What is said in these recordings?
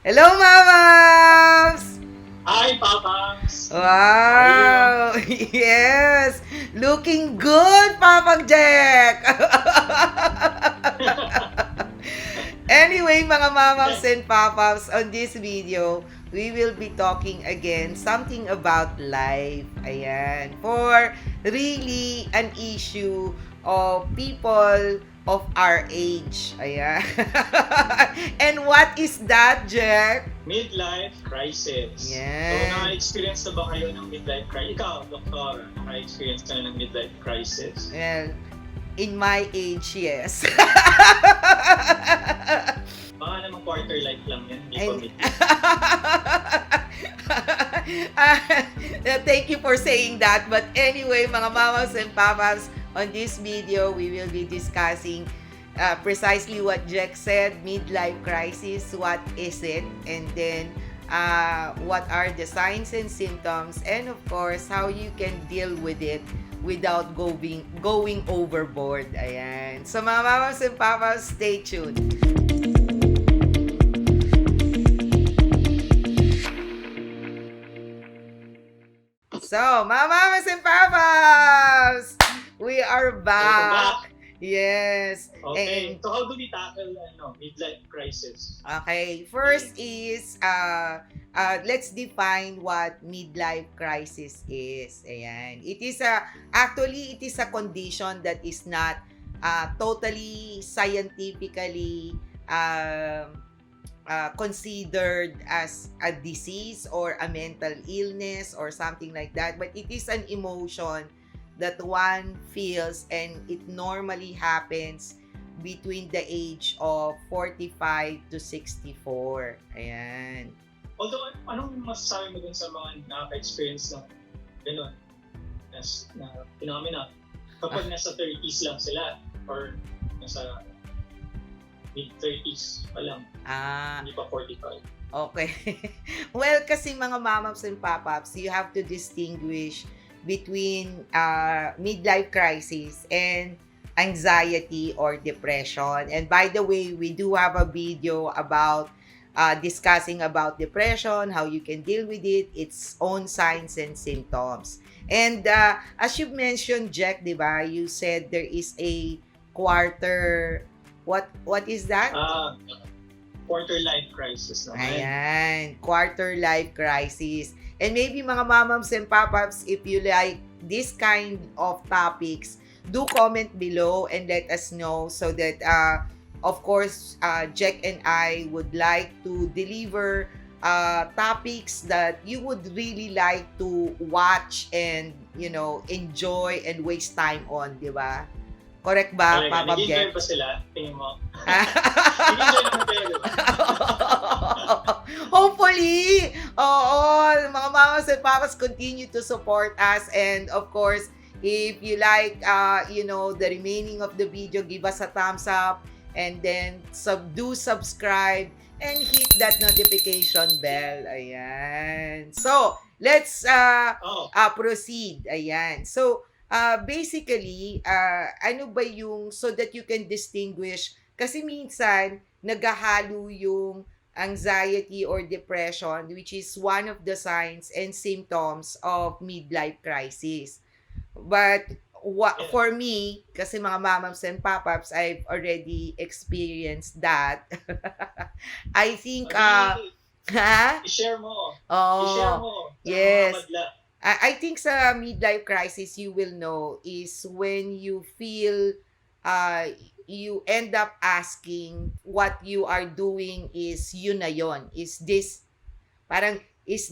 Hello, Mamas! Hi, Papangs! How are you? Wow! Yes! Looking good, Papang Jack! Anyway, mga Mamas and Papas, on this video, we will be talking again something about life. Ayan. For really an issue of people of our age. Ayan. And what is that, Jack? Midlife crisis. So, Yan. naka-experience na ba kayo ng midlife crisis? Ikaw, Doktor, naka-experience ka na ng midlife crisis? Well, in my age, yes. Baka naman quarter life lang yan, hindi pa And, midlife. thank you for saying that. But anyway, mga mamas and papas, on this video, we will be discussing precisely what Jack said, midlife crisis, what is it, and then what are the signs and symptoms, and of course, how you can deal with it without going overboard. Ayan. So mga mamas and papas, stay tuned. So, mga mamas and papas, we are back. Yes. Okay, so how do we tackle midlife crisis? Okay, first is let's define what midlife crisis is. Ayan. It is actually it is a condition that is not totally scientifically considered as a disease or a mental illness or something like that, but it is an emotion that one feels, and it normally happens between the age of 45 to 64. Ayan. Although, anong masasabi mo dun sa mga nakaka-experience ng gano'n? Na phenomena? Kapag nasa 30s lang sila or nasa mid-30s pa lang, hindi pa 45. Okay. Well, kasi mga mamas and papaps, you have to distinguish between midlife crisis and anxiety or depression. And by the way, we do have a video about discussing about depression, how you can deal with it, its own signs and symptoms. And as you mentioned, Jack, di ba, you said there is a quarter, what is that? Quarter life crisis naman. Ayan, quarter life crisis. And maybe mga mamams and papaps, if you like this kind of topics, do comment below and let us know so that, of course, Jack and I would like to deliver topics that you would really like to watch and, enjoy and waste time on, di ba? Correct ba, Papa Nag-enjoy Jack? pa sila? Tingin mo? Nag-enjoy naman kayo, di ba? Hopefully, oo, mga mamas and papas continue to support us, and of course, if you like, the remaining of the video, give us a thumbs up, and then do subscribe and hit that notification bell. Ayan. So, let's proceed. Ayan. So, basically, ano ba yung, so that you can distinguish, kasi minsan, naghahalo yung anxiety or depression, which is one of the signs and symptoms of midlife crisis. But for me, kasi mga mamams and papaps, I've already experienced that. I think, ha? I-share mo. Oh, I-share mo. yes. Mga madla. I think sa midlife crisis, you will know is when you feel, you end up asking what you are doing is yun na yun. Is this, parang, this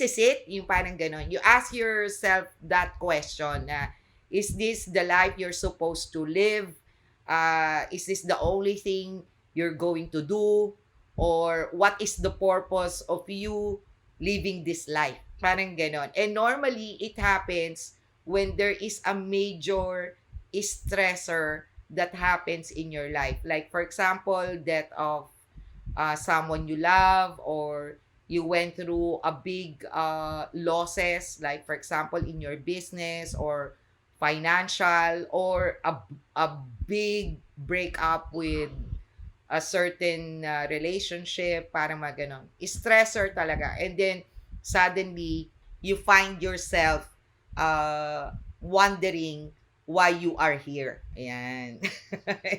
is it? Yung parang ganon. You ask yourself that question na, is this the life you're supposed to live? Is this the only thing you're going to do? Or what is the purpose of you living this life? Parang ganon. And normally, it happens when there is a major stressor that happens in your life. Like, for example, death of someone you love, or you went through a big losses, like, for example, in your business or financial, or a big breakup with a certain relationship, parang mga ganon. Stressor talaga. And then, suddenly, you find yourself wondering why you are here. Ayan.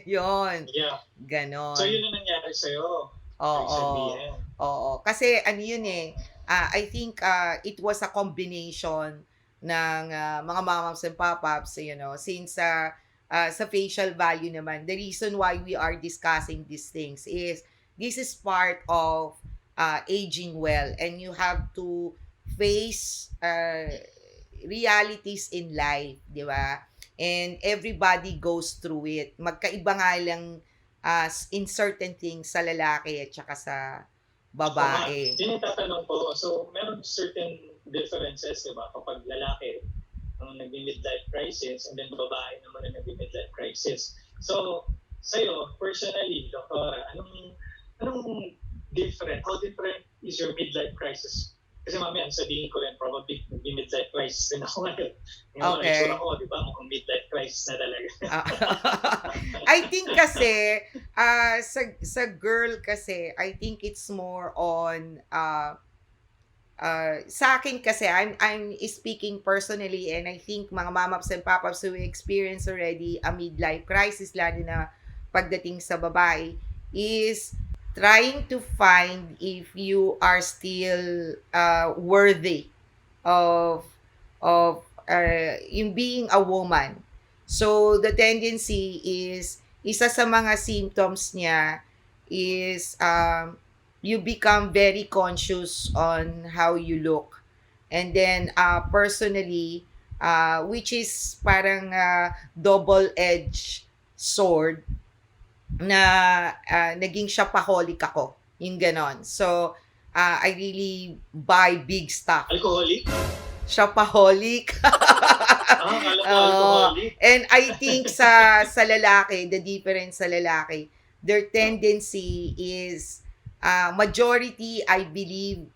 Yun. Yeah. So, Ganon. yun ang nangyari sa'yo. Oo. Sabihin. Oo. Kasi ano yun eh, I think it was a combination ng mga mamas and papaps, since sa facial value naman, the reason why we are discussing these things is this is part of aging well, and you have to face realities in life, di ba? And everybody goes through it. Magkaiba nga lang in certain things sa lalaki at saka sa babae. Yun yung tatanong ko. So, meron certain differences, di ba? Kapag lalaki ang nag-midlife crisis, and then babae naman ang nag-midlife crisis. So, sa'yo, personally, Doktora, anong different? How different is your midlife crisis? Kasi mamaya, sabihin ko rin, probably nag-midlife crisis din ako ngayon. Yung Okay. itsura ko, di ba? Mukhang midlife crisis na talaga. I think kasi, sa girl kasi, I think it's more on, sa akin kasi, I'm speaking personally, and I think mga mamaps and papaps who experience already a midlife crisis, lalo na pagdating sa babae, is trying to find if you are still worthy of in being a woman. So the tendency is, isa sa mga symptoms niya is you become very conscious on how you look. And then personally, which is parang double-edged sword, na naging shopaholic ako. Yung ganon. So, I really buy big stuff. Alcoholic? Shopaholic. Akala ko alcoholic. And I think sa lalaki, the difference sa lalaki, their tendency is, majority, I believe,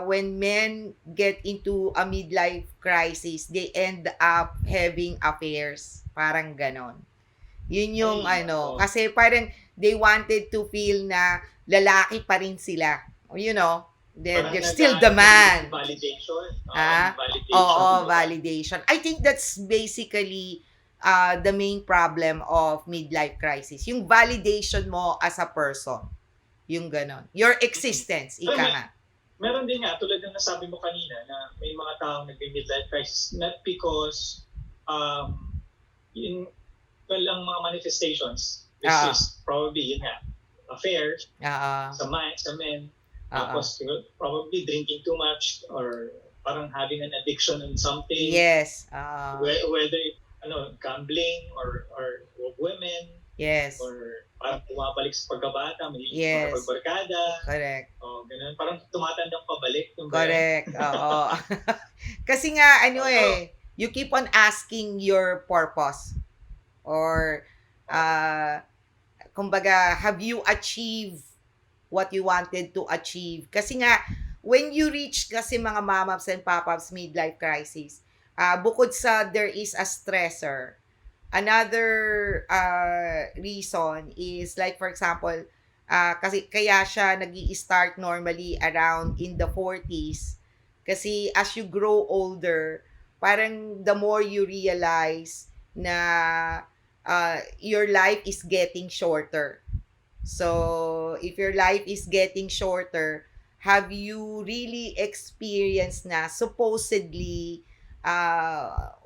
when men get into a midlife crisis, they end up having affairs. Parang ganon. Yun yung kasi parang they wanted to feel na lalaki pa rin sila. They're still the man. Validation. Validation. I think that's basically the main problem of midlife crisis. Yung validation mo as a person. Yung ganon. Your existence, ika nga. Meron din nga, tulad ng nasabi mo kanina, na may mga taong nag-midlife crisis not because ang mga manifestations, this is probably, yun nga, affair sa men, tapos probably drinking too much or parang having an addiction on something. Yes. Whether gambling or women. Yes. Or parang bumabalik sa pagkabata, may yes. pagbarkada. Correct. Ganun. Parang tumatandang pabalik. Correct. Oo. Kasi nga, you keep on asking your purpose. Or, kumbaga, have you achieved what you wanted to achieve? Kasi nga, when you reach kasi mga mamaps and papaps midlife crisis, bukod sa there is a stressor, another reason is like, for example, kasi kaya siya nag-i-start normally around in the 40s. Kasi as you grow older, parang the more you realize na your life is getting shorter. So, if your life is getting shorter, have you really experienced na supposedly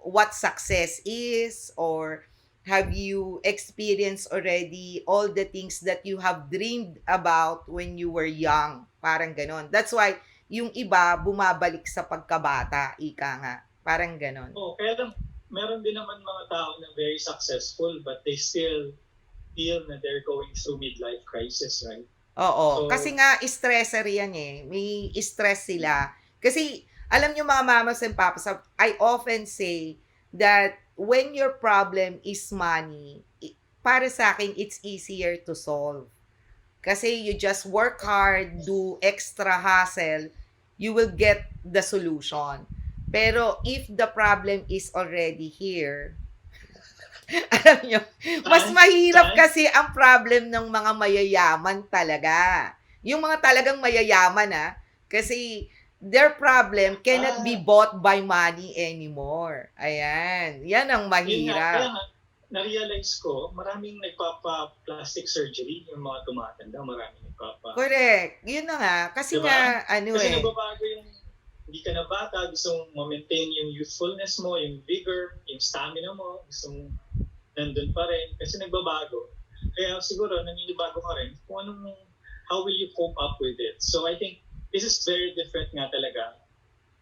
what success is, or have you experienced already all the things that you have dreamed about when you were young? Parang ganon. That's why yung iba bumabalik sa pagkabata, ika nga. Parang ganon. Kaya lang, meron din naman mga tao na very successful but they still feel na they're going through midlife crisis, right? Oo. So, kasi nga, stressor yan eh. May stress sila. Kasi, alam nyo mga mamas and papas, I often say that when your problem is money, para sa akin, it's easier to solve. Kasi you just work hard, do extra hustle, you will get the solution. Pero if the problem is already here, Alam nyo, mas Saan? mahirap Saan? kasi ang problem ng mga mayayaman talaga. Yung mga talagang mayayaman, kasi their problem cannot be Ah, bought by money anymore. Ayan, yan ang yun nga. Kaya mahirap. nga, na-realize ko, maraming nagpapa-plastic surgery, yung mga tumatanda, maraming nagpapa, Correct. Yun na nga. di Kasi ba? nga, ano Kasi eh, nagbabago yung, hindi ka na bata, gusto mong ma-maintain yung youthfulness mo, yung vigor, yung stamina mo, gusto mong nandun pa rin, kasi nagbabago. Kaya siguro, naninibago ka rin kung anong, how will you cope up with it? So I think, this is very different nga talaga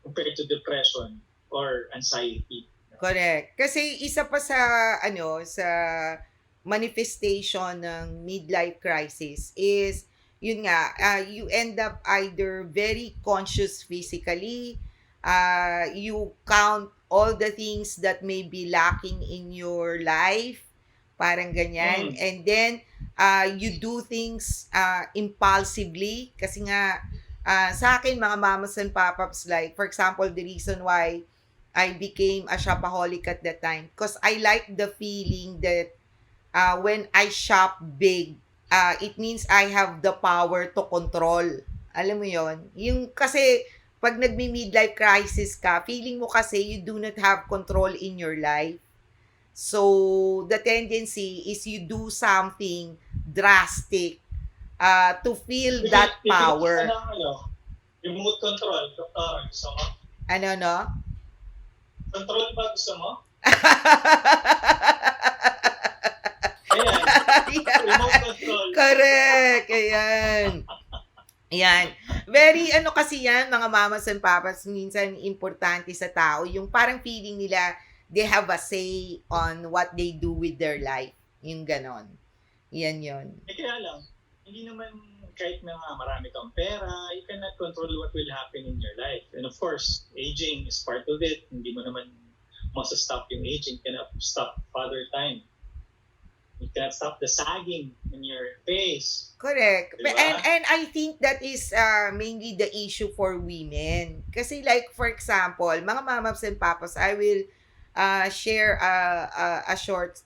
compared to depression or anxiety. correct. Kasi isa pa sa, sa manifestation ng midlife crisis is, yun nga, you end up either very conscious physically, you count all the things that may be lacking in your life, parang ganyan. Mm. And then, you do things impulsively, kasi nga, sa akin, mga mamas and papaps, like, for example, the reason why I became a shopaholic at that time, because I like the feeling that when I shop big, it means I have the power to control. Alam mo yon? Yung kasi pag nagmi-midlife crisis ka, feeling mo kasi you do not have control in your life. So, the tendency is you do something drastic to feel that Pipilitan ka power. ng yung mood control. Gusto mo? Ano, no? Control ba gusto mo? Ayan. Remote control. Correct. Ayan. Yan. Very kasi yan, mga mamas and papas, minsan importante sa tao, yung parang feeling nila they have a say on what they do with their life. Yung ganon. Yan yun. Kaya lang, hindi naman kahit na marami kang pera, you cannot control what will happen in your life. And of course, aging is part of it. Hindi mo naman masa-stop yung aging. You cannot stop father time. You cannot stop the sagging in your face. Correct. Diba? And I think that is mainly the issue for women. Kasi like, for example, mga mamas and papas, I will share a short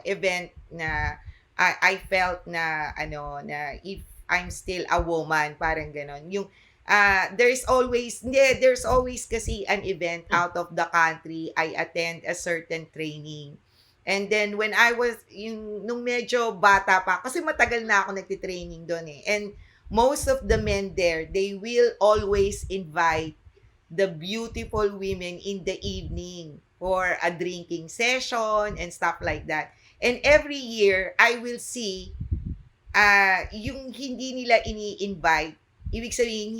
event na I felt na na if I'm still a woman, parang ganon. Yung there's always kasi an event out of the country. I attend a certain training. And then when I was nung medyo bata pa, kasi matagal na ako nagti-training doon eh. And most of the men there, they will always invite the beautiful women in the evening for a drinking session and stuff like that. And every year, I will see yung hindi nila ini-invite. Ibig sabihin,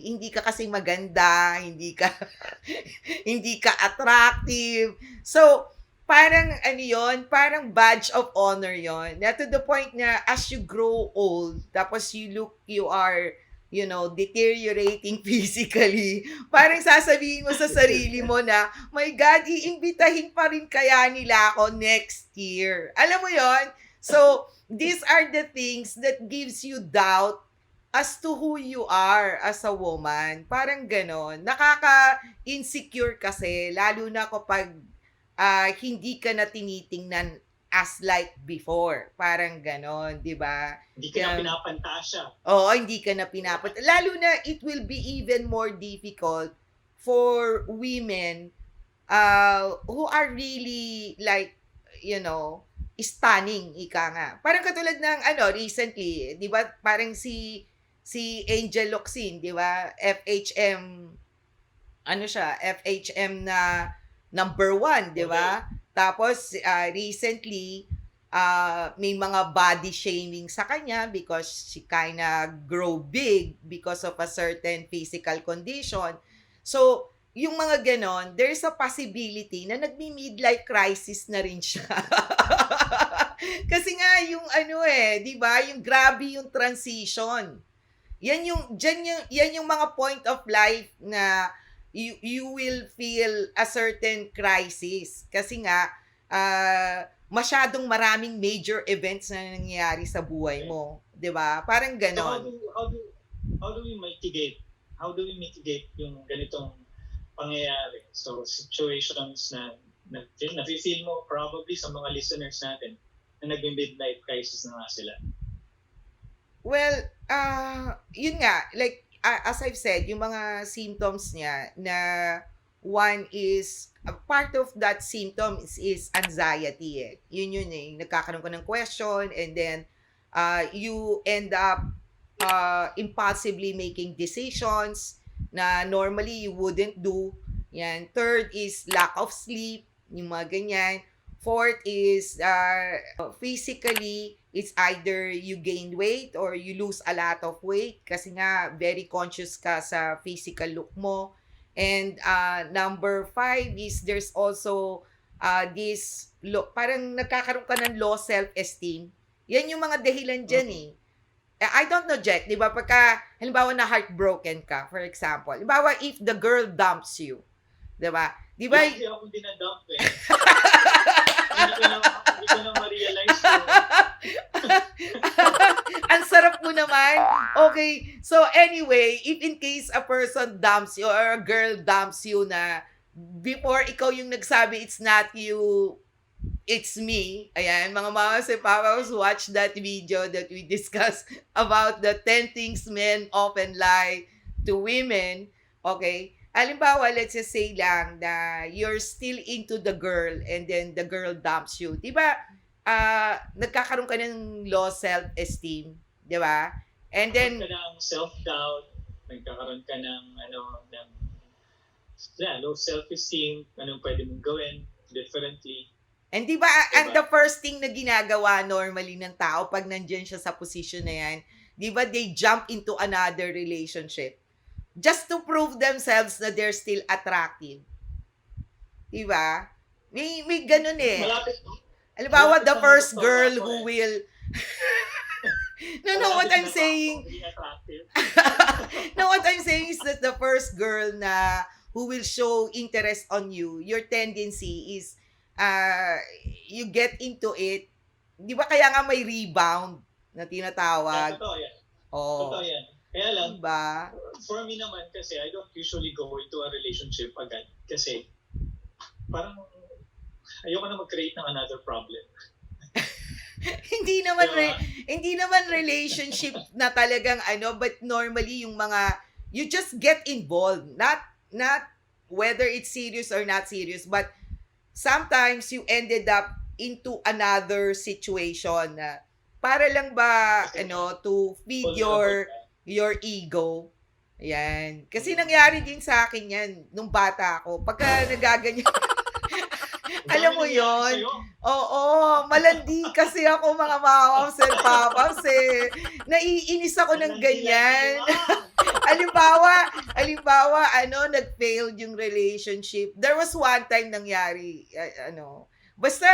hindi ka kasi maganda, hindi ka hindi ka attractive. So, parang yon, parang badge of honor yon. Na to the point na as you grow old, tapos you are, deteriorating physically, parang sasabihin mo sa sarili mo na, my God, iimbitahin pa rin kaya nila ako next year. Alam mo yon? So, these are the things that gives you doubt as to who you are as a woman. Parang ganon. Nakaka-insecure kasi, lalo na kapag hindi ka na tinitingnan as like before. Parang ganon, di ba? Hindi ka na pinapantasya. Oo, hindi ka na lalo na it will be even more difficult for women who are really like, stunning, ika nga. Parang katulad ng recently, 'di ba? Parang si Angel Locsin, 'di ba? FHM FHM na number 1, 'di ba? Tapos recently may mga body shaming sa kanya because she kinda grow big because of a certain physical condition. So, yung mga ganon, there's a possibility na nagmi-midlife crisis na rin siya. Kasi nga yung 'di ba, yung grabe yung transition. Yan yung mga point of life na you will feel a certain crisis kasi nga masyadong maraming major events na nangyayari sa buhay mo, 'di ba? Parang So ganon. how do we mitigate? How do we mitigate yung ganitong pangyayari? So situations na nafe-feel mo probably sa mga listeners natin na nag-midlife crisis na nga sila? Well, yun nga, like, as I've said, yung mga symptoms niya na one is, part of that symptom is anxiety eh. Yun eh, nagkakaroon ka ng question and then you end up impulsively making decisions na normally you wouldn't do. Yan. Third is lack of sleep, yung mga ganyan. Fourth is physically, it's either you gain weight or you lose a lot of weight kasi nga very conscious ka sa physical look mo. And number five is there's also this parang nagkakaroon ka ng low self-esteem. Yan yung mga dahilan dyan eh. I don't know, Jack, di ba? Pagka, halimbawa na heartbroken ka, for example. Halimbawa, if the girl dumps you, di ba? Di ba? Hindi ako dinadump eh. Hindi ko na ma-realize ko. Ang sarap mo naman. Okay. So anyway, if in case a person dumps you or a girl dumps you na before ikaw yung nagsabi it's not you, it's me. Ayan, mga mamas and papas, watch that video that we discussed about the 10 things men often lie to women. Okay? Halimbawa, let's just say lang na you're still into the girl and then the girl dumps you. Diba, nagkakaroon ka ng low self-esteem. Diba? And then, nagkakaroon ka ng self-doubt, nagkakaroon ka ng, low self-esteem, anong pwede mong gawin differently. and diba, and the first thing na ginagawa normally ng tao pag nandyan siya sa position na yan, diba, they jump into another relationship just to prove themselves na they're still attractive. Diba? May ganun eh. Halimbawa, the first girl who will... No, what I'm saying... No, what I'm saying is that the first girl na who will show interest on you, your tendency is you get into it. Di ba kaya nga may rebound na tinatawag? Totoo yan. Oh. Totoo yan. Kaya lang, diba? For me naman kasi, I don't usually go into a relationship agad. Kasi, parang, ayoko na mag-create ng another problem. hindi naman diba? Hindi naman relationship na talagang but normally yung mga you just get involved, not whether it's serious or not serious, but sometimes you ended up into another situation na para lang ba to feed your ego. Ayan. Kasi nangyari din sa akin yan nung bata ako. Pagka nagaganyan alam mo yon? Oo, malandi kasi ako mga mamams and papas eh. Naiinis ako ng ganyan. Halimbawa, nag-failed yung relationship. There was one time nangyari, basta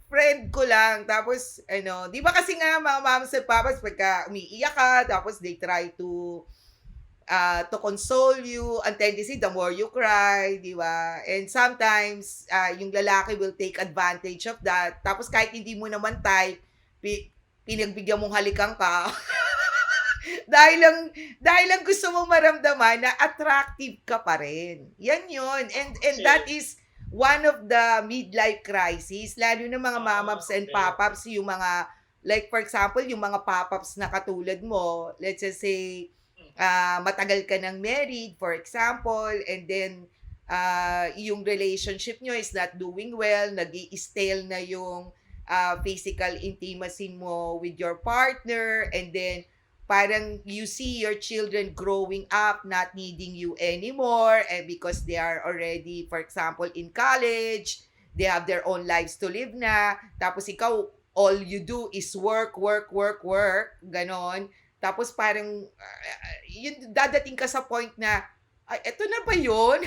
friend ko lang, tapos, di ba kasi nga mga mamams and papas, pagka umiiyak ka, tapos they try to console you, ang tendency, the more you cry, di ba? And sometimes, yung lalaki will take advantage of that. Tapos kahit hindi mo naman type, pinagbigyan mong halikan ka. dahil lang gusto mong maramdaman na attractive ka pa rin. Yan yun. And that is one of the midlife crisis, lalo na mga mamaps and papaps, yung mga, like for example, yung mga papaps na katulad mo, let's just say, matagal ka nang married, for example, and then yung relationship nyo is not doing well, nag-i-stale na yung physical intimacy mo with your partner, and then parang you see your children growing up not needing you anymore, and because they are already, for example, in college, they have their own lives to live na, tapos ikaw, all you do is work, ganon. Tapos parang, yun, dadating ka sa point na, ay, eto na ba yun?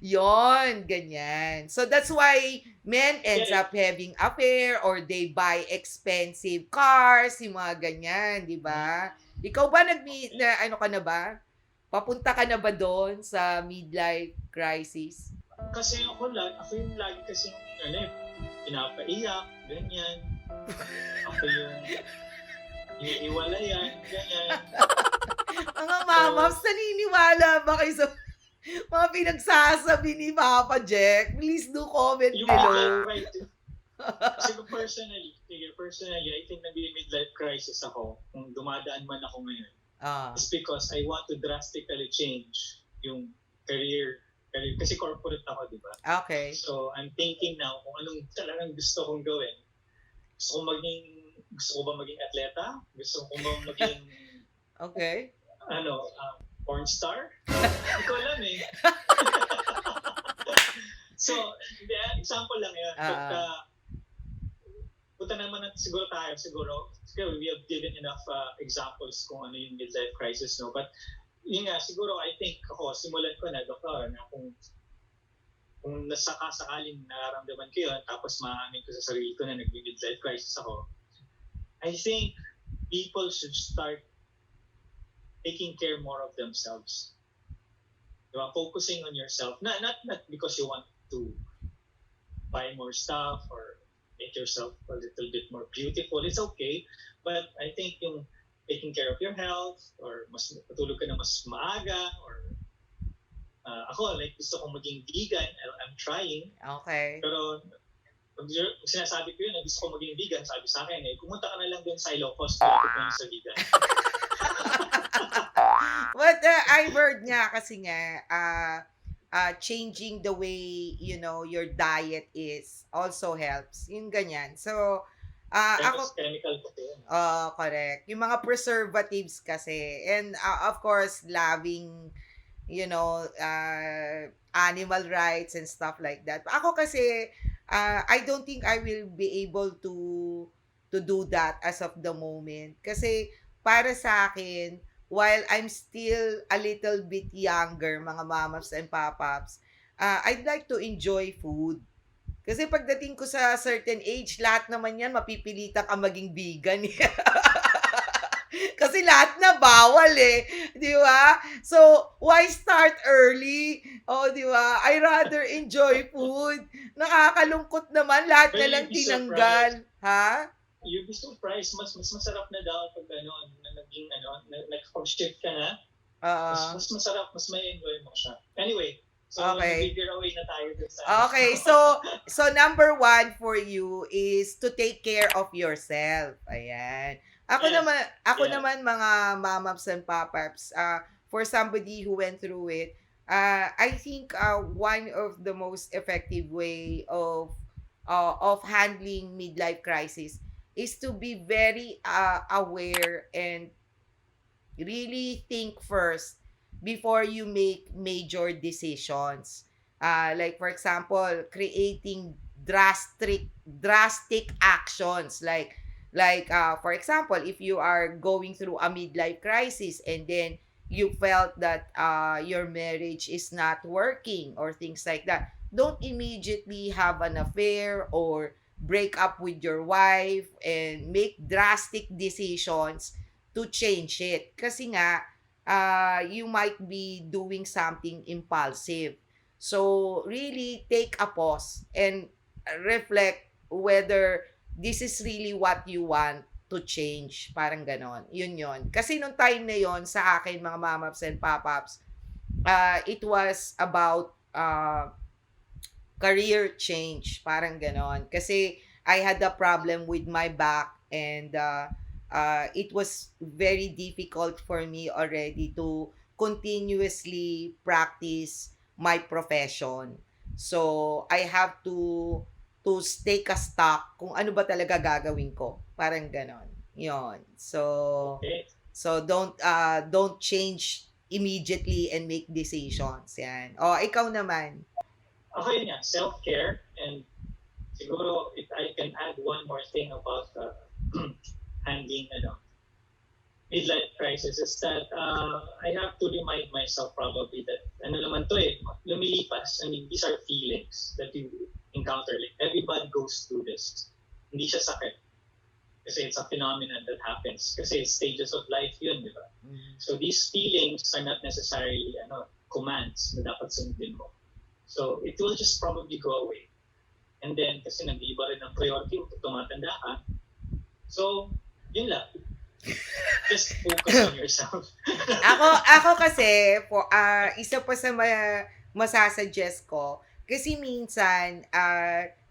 Yon, ganyan. So that's why men ends up having affair or they buy expensive cars, yung mga ganyan, di ba? Ikaw ba ka na ba? Papunta ka na ba doon sa midlife crisis? Kasi ako yung lagi kasi pinapaiyak, ganyan. Ako yung iniiwalayan, ganyan. Mga mamams, naniniwala ba kayo sa Mga pinagsasabi ni Papa Jack. Please do comment Yung midlife below. crisis, personally, I think nag-midlife crisis ako kung dumadaan man ako ngayon. Ah, It's because I want to drastically change yung career kasi corporate ako, di ba? okay. So, I'm thinking now kung anong talagang gusto kong gawin. Gusto ko ba maging atleta? Gusto ko ba maging, Okay. porn star? Hindi ko alam eh. So, example lang yun. But, Ah, punta naman natin siguro, we have given enough examples kung ano yung midlife crisis, no? But, yun nga, siguro, I think ako, simulan ko na, doktor, na kung nasakasakaling nararamdaman ko yun, tapos maamin ko sa sarili ko na nag-midlife crisis ako, I think people should start taking care more of themselves. Diba? Focusing on yourself. Not because you want to buy more stuff or make yourself a little bit more beautiful. It's okay. But I think yung taking care of your health or mas patulog ka na mas maaga or ako, like, gusto kong maging vegan. I'm trying. okay. Pero pag sinasabi ko yun, gusto kong maging vegan, sabi sa akin, pumunta ka na lang dun sa Ilocos, malapit na sa vegan. But I heard nga kasi nga, changing the way, your diet is also helps. Yung ganyan. So, ako, Chemical ko yun. correct. Yung mga preservatives kasi. And of course, loving, animal rights and stuff like that. Ako kasi, I don't think I will be able to do that as of the moment. Kasi para sa akin, while I'm still a little bit younger, mga mamas and papaps, I'd like to enjoy food. Kasi pagdating ko sa certain age, lahat naman yan, mapipilitan ka maging vegan. Kasi lahat na bawal eh. Di ba? So, why start early? O, di ba? I rather enjoy food. Nakakalungkot naman, lahat But na lang you'd be tinanggal. surprised. Ha? You'd be surprised. Mas masarap na daw pag naging nag-shift ka na. Oo. Mas masarap, mas may enjoy mo siya. Anyway, so Okay. nag-figure away na tayo dun sa Okay, so number one for you is to take care of yourself. Ayan. Ako Yes. naman, Yeah. mga mamaps and papaps, for somebody who went through it, I think one of the most effective way of handling midlife crisis is to be very aware and really think first before you make major decisions. Like for example, creating drastic actions like for example, if you are going through a midlife crisis and then you felt that your marriage is not working or things like that, don't immediately have an affair or break up with your wife and make drastic decisions to change it. Kasi nga, you might be doing something impulsive. So, really take a pause and reflect whether this is really what you want to change. Parang ganon. Yun yun. Kasi nung time na yon sa akin, mga mamaps and papaps, it was about career change, parang ganon. Kasi I had a problem with my back and it was very difficult for me already to continuously practice my profession. So, I have to take a stock kung ano ba talaga gagawin ko. Parang ganon. Yon. So, Okay. don't change immediately and make decisions. Yan. O, ikaw naman. Ako yun nga, self-care, and siguro if I can add one more thing about handling midlife crisis is that I have to remind myself probably that naman to lumilipas. I mean, these are feelings that you encounter. Like, everybody goes through this. Hindi siya sakit. Kasi it's a phenomenon that happens. Kasi it's stages of life yun, di ba? So these feelings are not necessarily commands na dapat sundin mo. So it will just probably go away. And then, kasi nag-iba rin ang priority mo pag tumatanda ka. So, yun lang. Just focus on yourself. Ako kasi, isa pa sa masasuggest ko, kasi minsan,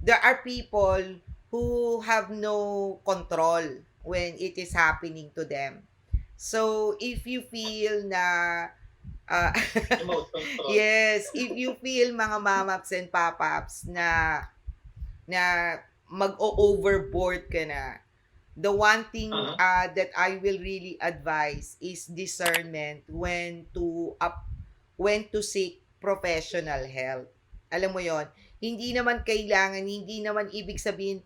there are people who have no control when it is happening to them. So, if you feel na, uh, Remote control. yes, if you feel mga mamaps and papaps na mag-overboard ka na, the one thing that I will really advise is discernment when to seek professional help. Alam mo yon, hindi naman ibig sabihin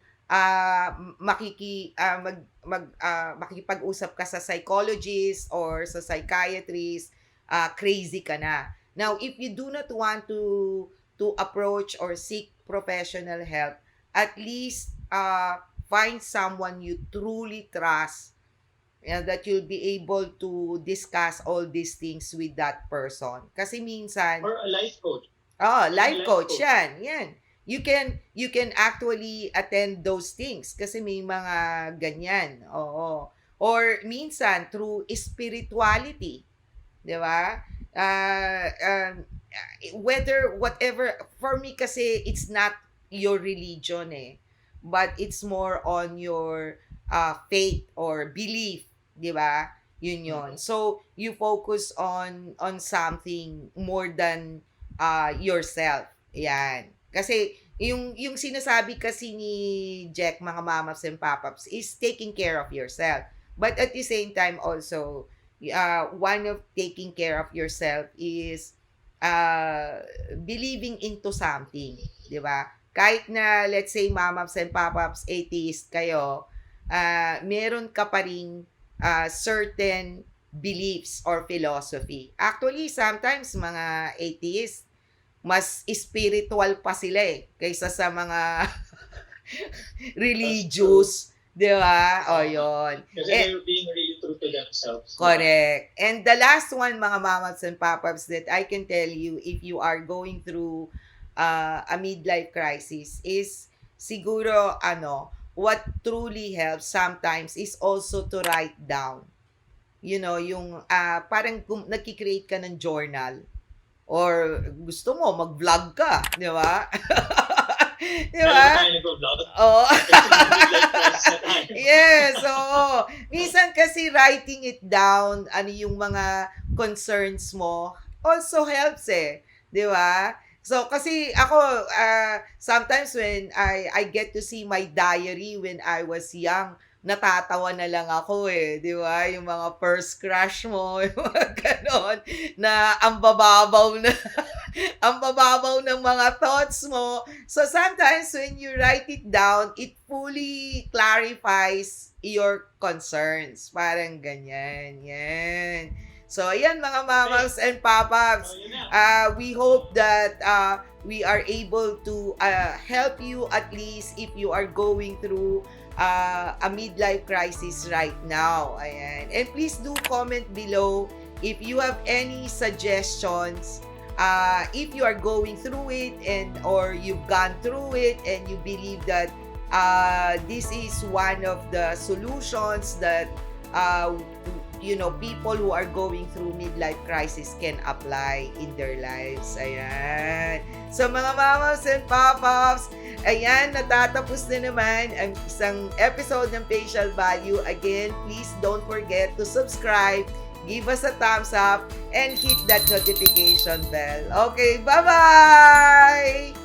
makikipag-usap ka sa psychologist or sa psychiatrist, crazy ka na. Now, if you do not want to approach or seek professional help, at least find someone you truly trust, that you'll be able to discuss all these things with that person. Kasi minsan, Or a life coach. life coach, yan. You can actually attend those things kasi may mga ganyan. Oo. Or minsan through spirituality, 'di ba? Whatever, for me kasi it's not your religion but it's more on your faith or belief, 'di ba? Yun. So you focus on something more than yourself. Yan. Kasi yung sinasabi kasi ni Jack, mga mamas and papaps, is taking care of yourself. But at the same time also, one of taking care of yourself is believing into something, 'di ba? Kahit na let's say mamas and papaps atheist kayo, meron ka pa ring certain beliefs or philosophy. Actually, sometimes mga atheists mas spiritual pa sila kaysa sa mga religious, 'di ba? O yun. Kasi they're being really true to themselves. Correct. And the last one, mga mamas and papaps, that I can tell you if you are going through a midlife crisis is siguro what truly helps sometimes is also to write down. You know, yung parang nagki-create ka ng journal or gusto mo mag-vlog ka, 'di ba? 'Di ba? Oo. Yes, oo. Minsan kasi writing it down, yung mga concerns mo, also helps 'di ba? So, kasi ako, sometimes when I get to see my diary when I was young, natatawa na lang ako di ba? Yung mga first crush mo, yung mga ganon, na ang bababaw na, ang bababaw ng mga thoughts mo. So, sometimes when you write it down, it fully clarifies your concerns. Parang ganyan, yan. So, ayan mga mamas and papaps. We hope that we are able to help you at least if you are going through a midlife crisis right now. Ayan. And please do comment below if you have any suggestions. If you are going through it or you've gone through it and you believe that this is one of the solutions that people who are going through midlife crisis can apply in their lives. Ayan. So mga mamas and papas, ayan, natatapos na naman ang isang episode ng Facial Value. Again, please don't forget to subscribe, give us a thumbs up, and hit that notification bell. Okay, bye-bye!